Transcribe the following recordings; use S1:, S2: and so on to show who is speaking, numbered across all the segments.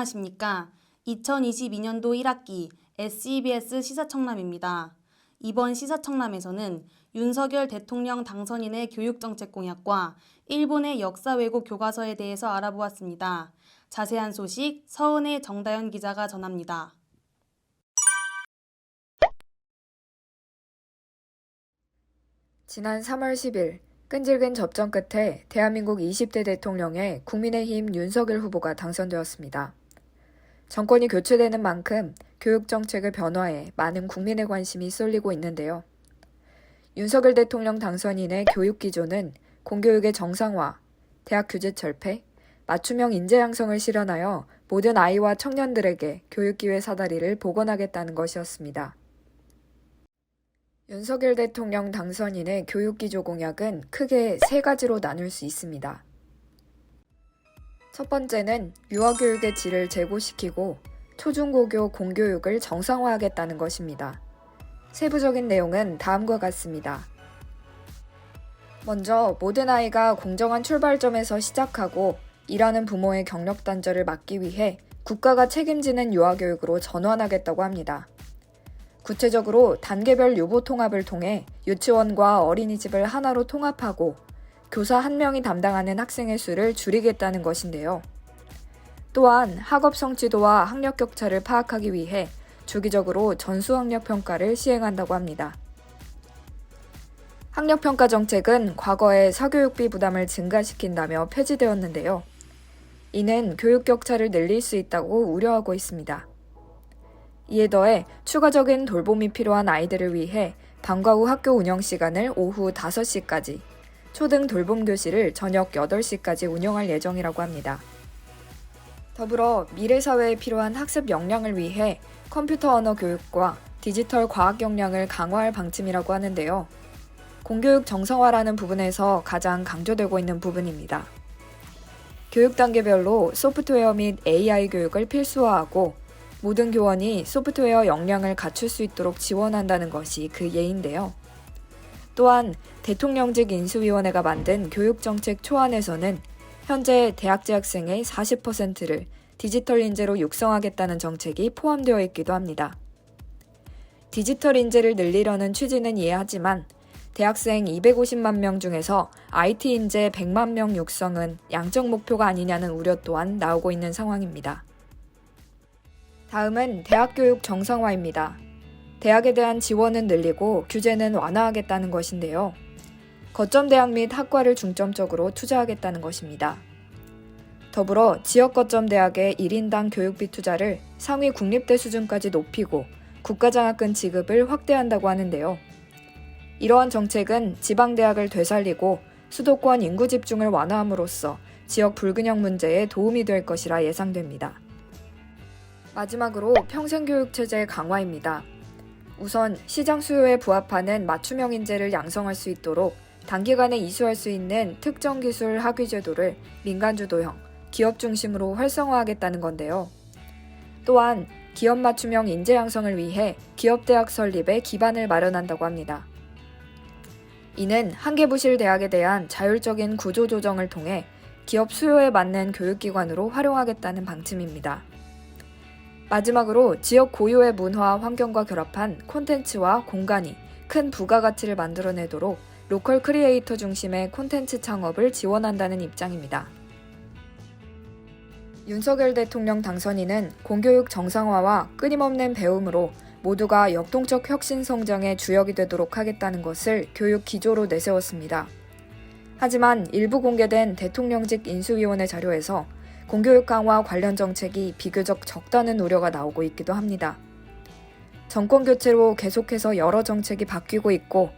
S1: 안녕하십니까. 2022년도 1학기 SEBS 시사청남입니다. 이번 시사청남에서는 윤석열 대통령 당선인의 교육정책 공약과 일본의 역사 왜곡 교과서에 대해서 알아보았습니다. 자세한 소식 서은의 정다연 기자가 전합니다.
S2: 지난 3월 10일 끈질긴 접전 끝에 대한민국 20대 대통령에 국민의힘 윤석열 후보가 당선되었습니다. 정권이 교체되는 만큼 교육정책의 변화에 많은 국민의 관심이 쏠리고 있는데요. 윤석열 대통령 당선인의 교육 기조는 공교육의 정상화, 대학 규제 철폐, 맞춤형 인재 양성을 실현하여 모든 아이와 청년들에게 교육기회 사다리를 복원하겠다는 것이었습니다. 윤석열 대통령 당선인의 교육기조 공약은 크게 세 가지로 나눌 수 있습니다. 첫 번째는 유아교육의 질을 제고시키고 초중고교 공교육을 정상화하겠다는 것입니다. 세부적인 내용은 다음과 같습니다. 먼저 모든 아이가 공정한 출발점에서 시작하고 일하는 부모의 경력 단절을 막기 위해 국가가 책임지는 유아교육으로 전환하겠다고 합니다. 구체적으로 단계별 유보 통합을 통해 유치원과 어린이집을 하나로 통합하고 교사 1명이 담당하는 학생의 수를 줄이겠다는 것인데요. 또한 학업 성취도와 학력 격차를 파악하기 위해 주기적으로 전수학력 평가를 시행한다고 합니다. 학력평가 정책은 과거에 사교육비 부담을 증가시킨다며 폐지되었는데요. 이는 교육 격차를 늘릴 수 있다고 우려하고 있습니다. 이에 더해 추가적인 돌봄이 필요한 아이들을 위해 방과 후 학교 운영 시간을 오후 5시까지, 초등 돌봄 교실을 저녁 8시까지 운영할 예정이라고 합니다. 더불어 미래 사회에 필요한 학습 역량을 위해 컴퓨터 언어 교육과 디지털 과학 역량을 강화할 방침이라고 하는데요. 공교육 정상화라는 부분에서 가장 강조되고 있는 부분입니다. 교육 단계별로 소프트웨어 및 AI 교육을 필수화하고 모든 교원이 소프트웨어 역량을 갖출 수 있도록 지원한다는 것이 그 예인데요. 또한 대통령직 인수위원회가 만든 교육정책 초안에서는 현재 대학 재학생의 40%를 디지털 인재로 육성하겠다는 정책이 포함되어 있기도 합니다. 디지털 인재를 늘리려는 취지는 이해하지만 대학생 250만 명 중에서 IT 인재 100만 명 육성은 양적 목표가 아니냐는 우려 또한 나오고 있는 상황입니다. 다음은 대학 교육 정상화입니다. 대학에 대한 지원은 늘리고 규제는 완화하겠다는 것인데요. 거점 대학 및 학과를 중점적으로 투자하겠다는 것입니다. 더불어 지역 거점 대학의 1인당 교육비 투자를 상위 국립대 수준까지 높이고 국가장학금 지급을 확대한다고 하는데요. 이러한 정책은 지방대학을 되살리고 수도권 인구 집중을 완화함으로써 지역 불균형 문제에 도움이 될 것이라 예상됩니다. 마지막으로 평생교육체제 강화입니다. 우선 시장 수요에 부합하는 맞춤형 인재를 양성할 수 있도록 단기간에 이수할 수 있는 특정 기술 학위 제도를 민간주도형, 기업 중심으로 활성화하겠다는 건데요. 또한 기업 맞춤형 인재 양성을 위해 기업대학 설립에 기반을 마련한다고 합니다. 이는 한계부실 대학에 대한 자율적인 구조 조정을 통해 기업 수요에 맞는 교육기관으로 활용하겠다는 방침입니다. 마지막으로 지역 고유의 문화 환경과 결합한 콘텐츠와 공간이 큰 부가가치를 만들어내도록 로컬 크리에이터 중심의 콘텐츠 창업을 지원한다는 입장입니다. 윤석열 대통령 당선인은 공교육 정상화와 끊임없는 배움으로 모두가 역동적 혁신 성장의 주역이 되도록 하겠다는 것을 교육 기조로 내세웠습니다. 하지만 일부 공개된 대통령직 인수위원회 자료에서 공교육 강화 관련 정책이 비교적 적다는 우려가 나오고 있기도 합니다. 정권 교체로 계속해서 여러 정책이 바뀌고 있고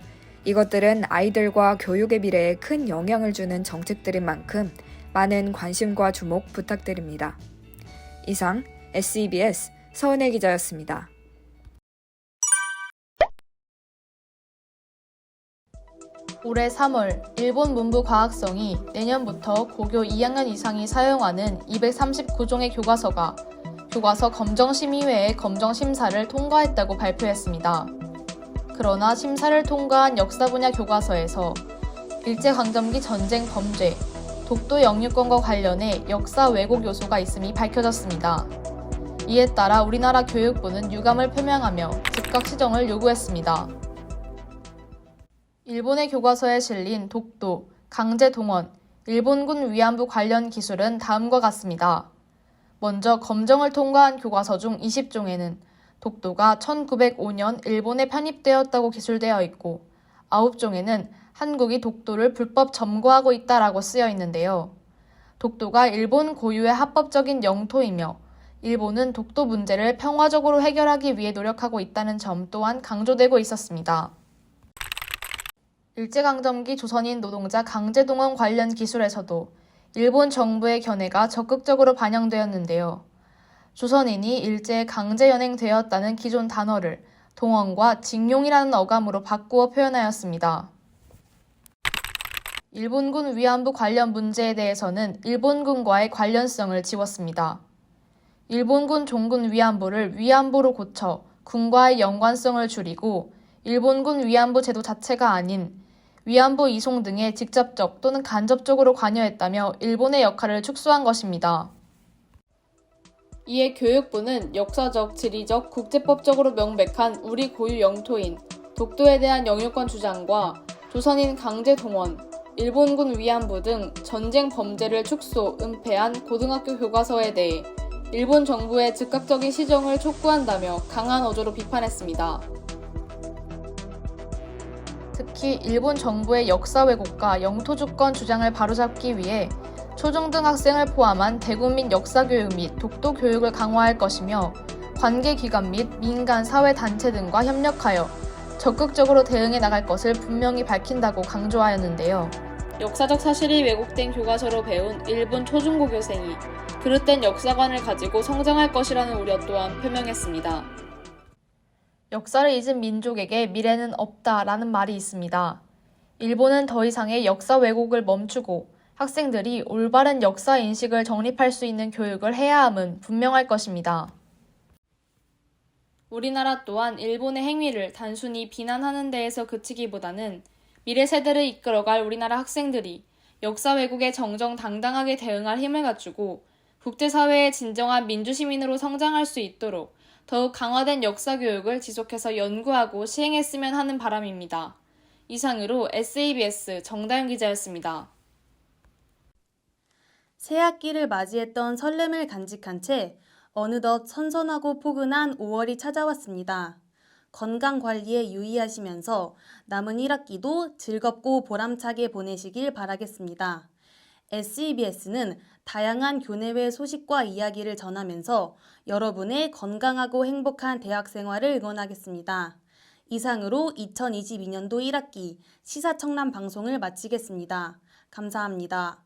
S2: 이것들은 아이들과 교육의 미래에 큰 영향을 주는 정책들인 만큼 많은 관심과 주목 부탁드립니다. 이상 SEBS 서은혜 기자였습니다.
S3: 올해 3월 일본 문부 과학성이 내년부터 고교 2학년 이상이 사용하는 239종의 교과서가 교과서 검정심의회의 검정심사를 통과했다고 발표했습니다. 그러나 심사를 통과한 역사 분야 교과서에서 일제강점기 전쟁 범죄, 독도 영유권과 관련해 역사 왜곡 요소가 있음이 밝혀졌습니다. 이에 따라 우리나라 교육부는 유감을 표명하며 즉각 시정을 요구했습니다. 일본의 교과서에 실린 독도, 강제동원, 일본군 위안부 관련 기술은 다음과 같습니다. 먼저 검정을 통과한 교과서 중 20종에는 독도가 1905년 일본에 편입되었다고 기술되어 있고 9종에는 한국이 독도를 불법 점거하고 있다라고 쓰여 있는데요. 독도가 일본 고유의 합법적인 영토이며 일본은 독도 문제를 평화적으로 해결하기 위해 노력하고 있다는 점 또한 강조되고 있었습니다. 일제강점기 조선인 노동자 강제동원 관련 기술에서도 일본 정부의 견해가 적극적으로 반영되었는데요. 조선인이 일제에 강제 연행되었다는 기존 단어를 동원과 징용이라는 어감으로 바꾸어 표현하였습니다. 일본군 위안부 관련 문제에 대해서는 일본군과의 관련성을 지웠습니다. 일본군 종군 위안부를 위안부로 고쳐 군과의 연관성을 줄이고 일본군 위안부 제도 자체가 아닌 위안부 이송 등에 직접적 또는 간접적으로 관여했다며 일본의 역할을 축소한 것입니다. 이에 교육부는 역사적, 지리적, 국제법적으로 명백한 우리 고유 영토인 독도에 대한 영유권 주장과 조선인 강제 동원, 일본군 위안부 등 전쟁 범죄를 축소, 은폐한 고등학교 교과서에 대해 일본 정부의 즉각적인 시정을 촉구한다며 강한 어조로 비판했습니다. 특히 일본 정부의 역사 왜곡과 영토 주권 주장을 바로잡기 위해 초중등 학생을 포함한 대국민 역사 교육 및 독도 교육을 강화할 것이며 관계기관 및 민간 사회단체 등과 협력하여 적극적으로 대응해 나갈 것을 분명히 밝힌다고 강조하였는데요. 역사적 사실이 왜곡된 교과서로 배운 일본 초중고교생이 그릇된 역사관을 가지고 성장할 것이라는 우려 또한 표명했습니다. 역사를 잊은 민족에게 미래는 없다라는 말이 있습니다. 일본은 더 이상의 역사 왜곡을 멈추고 학생들이 올바른 역사 인식을 정립할 수 있는 교육을 해야 함은 분명할 것입니다. 우리나라 또한 일본의 행위를 단순히 비난하는 데에서 그치기보다는 미래 세대를 이끌어갈 우리나라 학생들이 역사 왜곡에 정정당당하게 대응할 힘을 갖추고 국제사회의 진정한 민주시민으로 성장할 수 있도록 더욱 강화된 역사 교육을 지속해서 연구하고 시행했으면 하는 바람입니다. 이상으로 SABS 정다윤 기자였습니다.
S1: 새학기를 맞이했던 설렘을 간직한 채 어느덧 선선하고 포근한 5월이 찾아왔습니다. 건강 관리에 유의하시면서 남은 1학기도 즐겁고 보람차게 보내시길 바라겠습니다. SEBS는 다양한 교내외 소식과 이야기를 전하면서 여러분의 건강하고 행복한 대학 생활을 응원하겠습니다. 이상으로 2022년도 1학기 시사청남 방송을 마치겠습니다. 감사합니다.